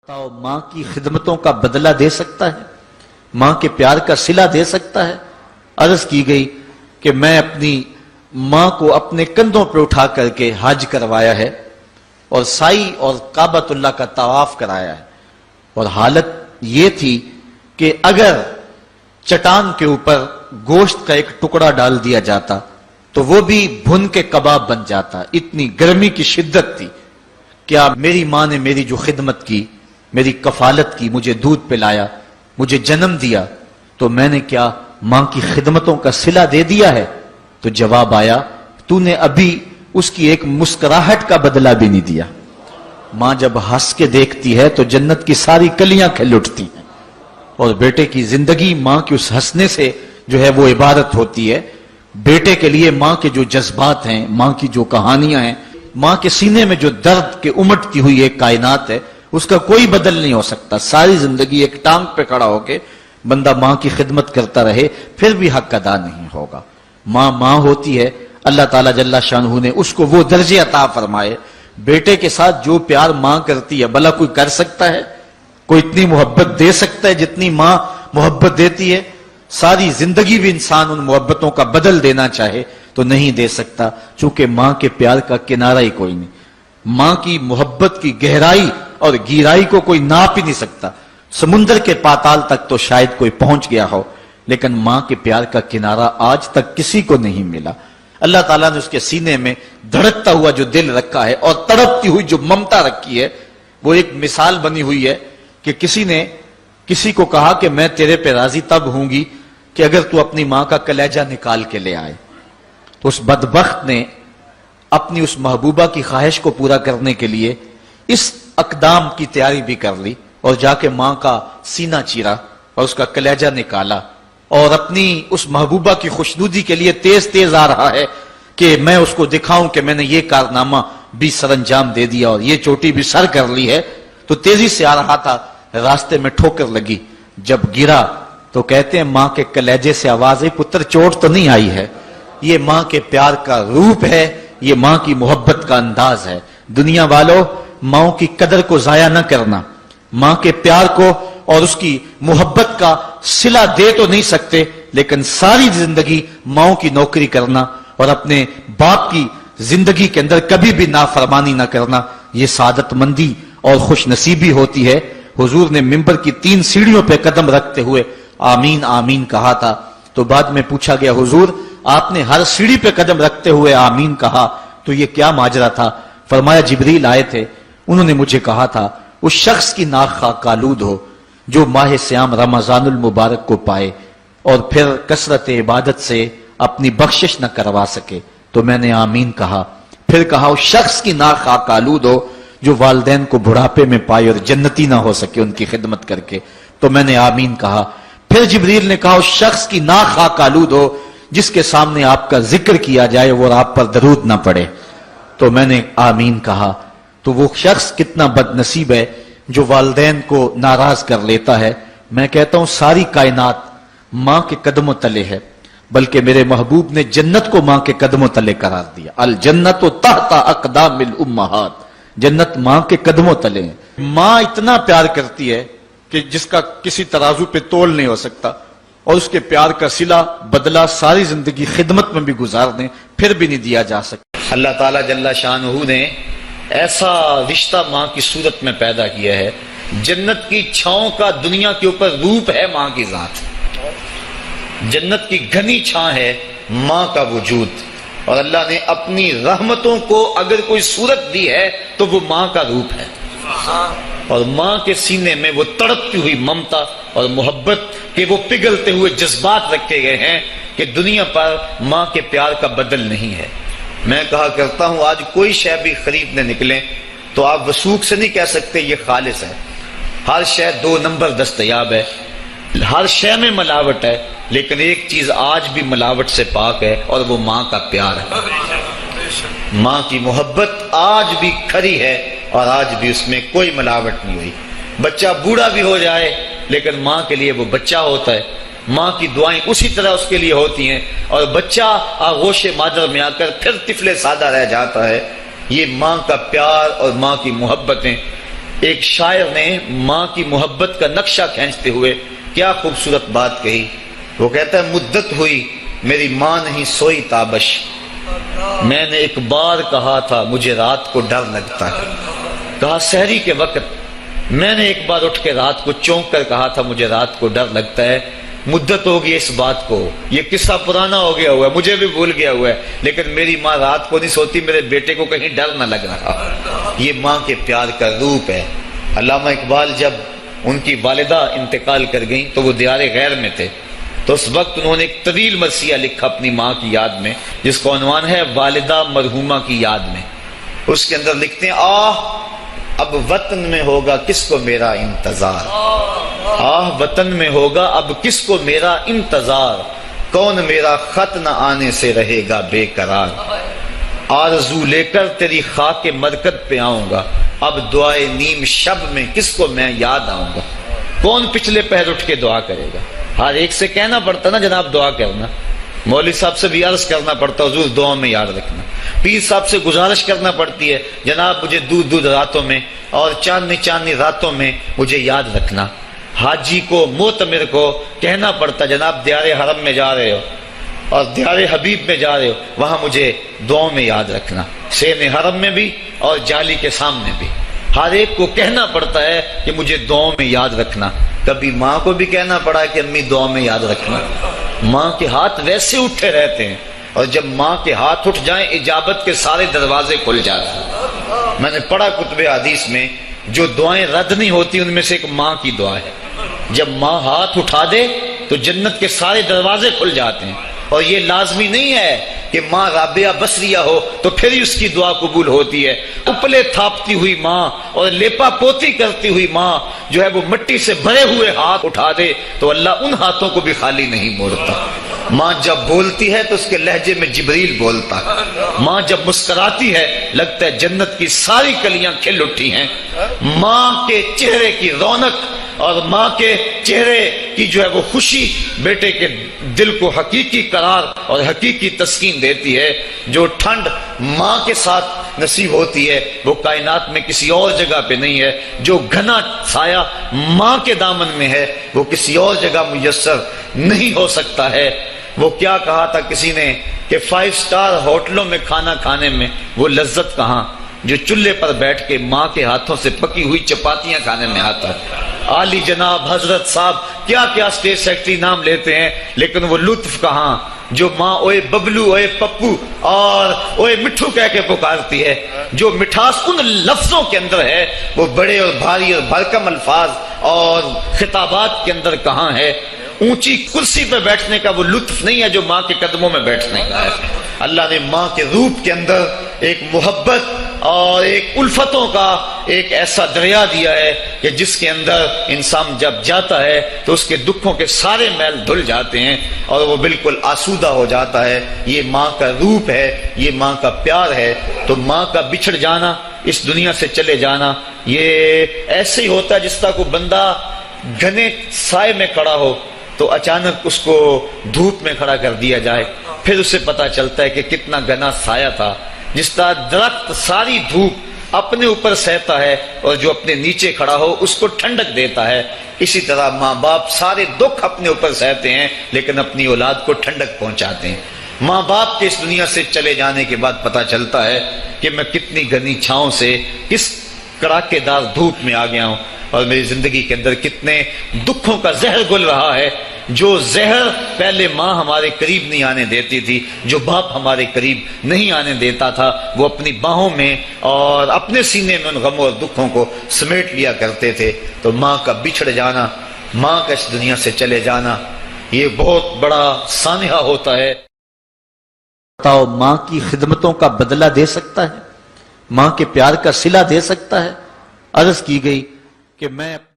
माँ की खिदमतों का बदला दे सकता है, माँ के प्यार का सिला दे सकता है। अर्ज की गई कि मैं अपनी माँ को अपने कंधों पर उठा करके हज करवाया है और साई और काबतुल्लाह का तवाफ कराया है, और हालत ये थी कि अगर चट्टान के ऊपर गोश्त का एक टुकड़ा डाल दिया जाता तो वो भी भुन के कबाब बन जाता। इतनी गर्मी की शिद्दत थी। क्या मेरी माँ ने मेरी जो खिदमत की, मेरी कफालत की, मुझे दूध पिलाया, मुझे जन्म दिया, तो मैंने क्या मां की खिदमतों का सिला दे दिया है? तो जवाब आया, तूने अभी उसकी एक मुस्कुराहट का बदला भी नहीं दिया। मां जब हंस के देखती है तो जन्नत की सारी कलियां खिल उठती हैं, और बेटे की जिंदगी मां के उस हंसने से जो है वो इबादत होती है। बेटे के लिए मां के जो जज्बात हैं, मां की जो कहानियां हैं, मां के सीने में जो दर्द के उमटती हुई एक कायनात है, उसका कोई बदल नहीं हो सकता। सारी जिंदगी एक टांग पे खड़ा होके बंदा मां की खिदमत करता रहे, फिर भी हक अदा नहीं होगा। मां मां होती है, अल्लाह ताला जल्ला शानहू ने उसको वो दर्जे अता फरमाए। बेटे के साथ जो प्यार मां करती है, भला कोई कर सकता है? कोई इतनी मोहब्बत दे सकता है जितनी मां मोहब्बत देती है? सारी जिंदगी भी इंसान उन मोहब्बतों का बदल देना चाहे तो नहीं दे सकता, चूंकि मां के प्यार का किनारा ही कोई नहीं। मां की मोहब्बत की गहराई और गहराई को कोई नाप ही नहीं सकता। समुद्र के पाताल तक तो शायद कोई पहुंच गया हो, लेकिन मां के प्यार का किनारा आज तक किसी को नहीं मिला। अल्लाह ताला ने उसके सीने में धड़कता हुआ जो दिल रखा है और तड़पती हुई जो ममता रखी है, वो एक मिसाल बनी हुई है कि किसी ने किसी को कहा कि मैं तेरे पे राजी तब हूंगी कि अगर तू अपनी मां का कलेजा निकाल के ले आए। तो उस बदबख्त ने अपनी उस महबूबा की ख्वाहिश को पूरा करने के लिए इस अकदाम की तैयारी भी कर ली, और जाके मां का सीना चीरा और उसका कलेजा निकाला, और अपनी उस महबूबा की खुशनुदी के लिए तेज तेज आ रहा है कि मैं उसको दिखाऊं कि मैंने ये कारनामा भी सरंजाम दे दिया और ये चोटी भी सर कर ली है। तो तेजी से आ रहा था, रास्ते में ठोकर लगी। जब गिरा तो कहते हैं मां के कलेजे से आवाज आई, पुत्र चोट तो नहीं आई है? ये मां के प्यार का रूप है, ये मां की मोहब्बत का अंदाज है। दुनिया वालों, माओ की कदर को जाया न करना। मां के प्यार को और उसकी मोहब्बत का सिला दे तो नहीं सकते, लेकिन सारी जिंदगी माओ की नौकरी करना और अपने बाप की जिंदगी के अंदर कभी भी नाफरमानी ना करना, यह सादतमंदी और खुश नसीबी होती है। हुजूर ने मिंबर की 3 सीढ़ियों पर कदम रखते हुए आमीन आमीन कहा था। तो बाद में पूछा गया, हुजूर आपने हर सीढ़ी पे कदम रखते हुए आमीन कहा, तो ये क्या माजरा था? फरमाया, जिब्रील आए थे, उन्होंने मुझे कहा था उस शख्स की नाक कालूद हो जो माह सियाम रमजानुल मुबारक को पाए और फिर कसरत इबादत से अपनी बख्शिश न करवा सके। तो मैंने आमीन कहा। फिर कहा, उस शख्स की नाक कालूद हो जो वालिदैन को बुढ़ापे में पाए और जन्नती ना हो सके उनकी खिदमत करके। तो मैंने आमीन कहा। फिर जिब्रील ने कहा, उस शख्स की नाक कालूद हो जिसके सामने आपका जिक्र किया जाए वो आप पर दरूद ना पड़े। तो मैंने आमीन कहा। तो वो शख्स कितना बदनसीब है जो वालिदैन को नाराज कर लेता है। मैं कहता हूं सारी कायनात मां के कदमों तले है, बल्कि मेरे महबूब ने जन्नत को मां के कदमों तले करार दिया। अल जन्नत तहता अक़दामिल उम्महात, जन्नत मां के कदमों तले है। मां इतना प्यार करती है कि जिसका किसी तराजू पे तोल नहीं हो सकता, और उसके प्यार का सिला बदला सारी जिंदगी खिदमत में भी गुजार दें फिर भी नहीं दिया जा सकता। अल्लाह ताला जल्ला शानहू ने ऐसा रिश्ता मां की सूरत में पैदा किया है। जन्नत की छांव का दुनिया के ऊपर रूप है मां की जात। जन्नत की घनी छां है मां का वजूद, और अल्लाह ने अपनी रहमतों को अगर कोई सूरत दी है तो वो मां का रूप है। और मां के सीने में वो तड़पती हुई ममता और मोहब्बत के वो पिघलते हुए जज्बात रखे गए हैं कि दुनिया पर मां के प्यार का बदल नहीं है। मैं कहा करता हूं, आज कोई शय भी खरीदने निकले तो आप वसूख से नहीं कह सकते ये खालिस है। हर शय 2 नंबर दस्तयाब है, हर शय में मिलावट है, लेकिन एक चीज आज भी मिलावट से पाक है, और वो मां का प्यार है। मां की मोहब्बत आज भी खरी है और आज भी उसमें कोई मिलावट नहीं हुई। बच्चा बूढ़ा भी हो जाए लेकिन मां के लिए वो बच्चा होता है। मां की दुआएं उसी तरह उसके लिए होती हैं, और बच्चा आगोशे मादर में आकर फिर तिफले सादा रह जाता है। ये मां का प्यार और मां की मोहब्बतें ایک شاعر نے ماں کی محبت کا نقشہ کھینچتے ہوئے کیا خوبصورت بات کہی. وہ کہتا ہے مدت ہوئی میری ماں نہیں سوئی تابش، میں نے ایک بار کہا تھا مجھے رات کو ڈر لگتا ہے. کہا سحری کے وقت میں نے ایک بار اٹھ کے رات کو چونک کر کہا تھا مجھے رات کو ڈر لگتا ہے. مدت ہو گئی اس بات کو، یہ قصہ پرانا ہو گیا ہوا ہے، مجھے بھی بھول گیا ہوا ہے، لیکن میری ماں رات کو نہیں سوتی، میرے بیٹے کو کہیں ڈر نہ لگ رہا. یہ ماں کے پیار کا روپ ہے. علامہ اقبال جب ان کی والدہ انتقال کر گئیں تو وہ دیار غیر میں تھے، تو اس وقت انہوں نے ایک طویل مرثیہ لکھا اپنی ماں کی یاد میں، جس کا عنوان ہے والدہ مرحومہ کی یاد میں. اس کے اندر لکھتے ہیں اب وطن میں ہوگا کس کو میرا انتظار، وطن میں ہوگا اب کس کو میرا انتظار، کون میرا خط نہ آنے سے رہے گا بے قرار، آرزو لے کر تیری خاک مرکز پہ آؤں گا، اب دعائے نیم شب میں کس کو میں یاد آؤں گا. کون پچھلے پہر اٹھ کے دعا کرے گا؟ ہر ایک سے کہنا پڑتا نا جناب دعا کرنا، مولوی صاحب سے بھی عرض کرنا پڑتا حضور دعا میں یاد رکھنا، پیر صاحب سے گزارش کرنا پڑتی ہے جناب مجھے دودھ راتوں میں اور چاندنی راتوں میں مجھے یاد رکھنا. حاجی کو معتمر کو کہنا پڑتا جناب دیار حرم میں جا رہے ہو اور دیار حبیب میں جا رہے ہو، وہاں مجھے دعاؤں میں یاد رکھنا، سین حرم میں بھی اور جالی کے سامنے بھی. ہر ایک کو کہنا پڑتا ہے کہ مجھے دعاؤں میں یاد رکھنا. کبھی ماں کو بھی کہنا پڑا کہ امی دعاؤں میں یاد رکھنا. ماں کے ہاتھ ویسے اٹھے رہتے ہیں، اور جب ماں کے ہاتھ اٹھ جائیں اجابت کے سارے دروازے کھل جاتے ہیں. میں نے پڑھا کتب حدیث میں جو دعائیں رد نہیں ہوتی ان میں سے ایک ماں کی دعا ہے. جب ماں ہاتھ اٹھا دے تو جنت کے سارے دروازے کھل جاتے ہیں. اور یہ لازمی نہیں ہے کہ ماں رابعہ بصریہ ہو تو پھر ہی اس کی دعا قبول ہوتی ہے. اپلے تھاپتی ہوئی ماں اور لیپا پوتی کرتی ہوئی ماں جو ہے وہ مٹی سے بھرے ہوئے ہاتھ اٹھا دے تو اللہ ان ہاتھوں کو بھی خالی نہیں موڑتا. ماں جب بولتی ہے تو اس کے لہجے میں جبریل بولتا ہے. ماں جب مسکراتی ہے لگتا ہے جنت کی ساری کلیاں کھل اٹھی ہیں. ماں کے چہرے کی رونق اور ماں کے چہرے کی جو ہے وہ خوشی بیٹے کے دل کو حقیقی قرار اور حقیقی تسکین دیتی ہے. جو ٹھنڈ ماں کے ساتھ نصیب ہوتی ہے وہ کائنات میں کسی اور جگہ پہ نہیں ہے. جو گھنا سایہ ماں کے دامن میں ہے وہ کسی اور جگہ میسر نہیں ہو سکتا ہے. وہ کیا کہا تھا کسی نے کہ 5 اسٹار ہوٹلوں میں کھانا کھانے میں وہ لذت کہاں جو چولہے پر بیٹھ کے ماں کے ہاتھوں سے پکی ہوئی چپاتیاں کھانے میں آتا ہے. عالی جناب حضرت صاحب کیا کیا اسٹیٹ سیکرٹری نام لیتے ہیں، لیکن وہ لطف کہاں جو ماں اوئے ببلو اوئے پپو اور اوئے مٹھو کہہ کے پکارتی ہے. جو مٹھاس ان لفظوں کے اندر ہے وہ بڑے اور بھاری اور بھرکم الفاظ اور خطابات کے اندر کہاں ہے. اونچی کرسی پہ بیٹھنے کا وہ لطف نہیں ہے جو ماں کے قدموں میں بیٹھنے کا ہے. اللہ نے ماں کے روپ کے اندر ایک محبت اور ایک الفتوں کا ایک ایسا دریا دیا ہے کہ جس کے اندر انسان جب جاتا ہے تو اس کے دکھوں کے سارے میل دھل جاتے ہیں اور وہ بالکل آسودہ ہو جاتا ہے. یہ ماں کا روپ ہے، یہ ماں کا پیار ہے. تو ماں کا بچھڑ جانا، اس دنیا سے چلے جانا، یہ ایسے ہی ہوتا ہے جس طرح کوئی بندہ گھنے سائے میں کھڑا ہو تو اچانک اس کو دھوپ میں کھڑا کر دیا جائے، پھر اسے پتا چلتا ہے کہ کتنا گھنا سایہ تھا. جس طرح درخت ساری دھوپ اپنے اوپر سہتا ہے اور جو اپنے نیچے کھڑا ہو اس کو ٹھنڈک دیتا ہے، اسی طرح ماں باپ سارے دکھ اپنے اوپر سہتے ہیں لیکن اپنی اولاد کو ٹھنڈک پہنچاتے ہیں. ماں باپ کے اس دنیا سے چلے جانے کے بعد پتا چلتا ہے کہ میں کتنی گھنی چھاؤں سے کس کڑاکے دار دھوپ میں آ گیا ہوں اور میری زندگی کے اندر کتنے دکھوں کا زہر گل رہا ہے. جو زہر پہلے ماں ہمارے قریب نہیں آنے دیتی تھی، جو باپ ہمارے قریب نہیں آنے دیتا تھا، وہ اپنی باہوں میں اور اپنے سینے میں ان غموں اور دکھوں کو سمیٹ لیا کرتے تھے. تو ماں کا بچھڑ جانا، ماں کا اس دنیا سے چلے جانا، یہ بہت بڑا سانحہ ہوتا ہے. بتاؤ ماں کی خدمتوں کا بدلہ دے سکتا ہے، ماں کے پیار کا صلہ دے سکتا ہے؟ عرض کی گئی کہ میں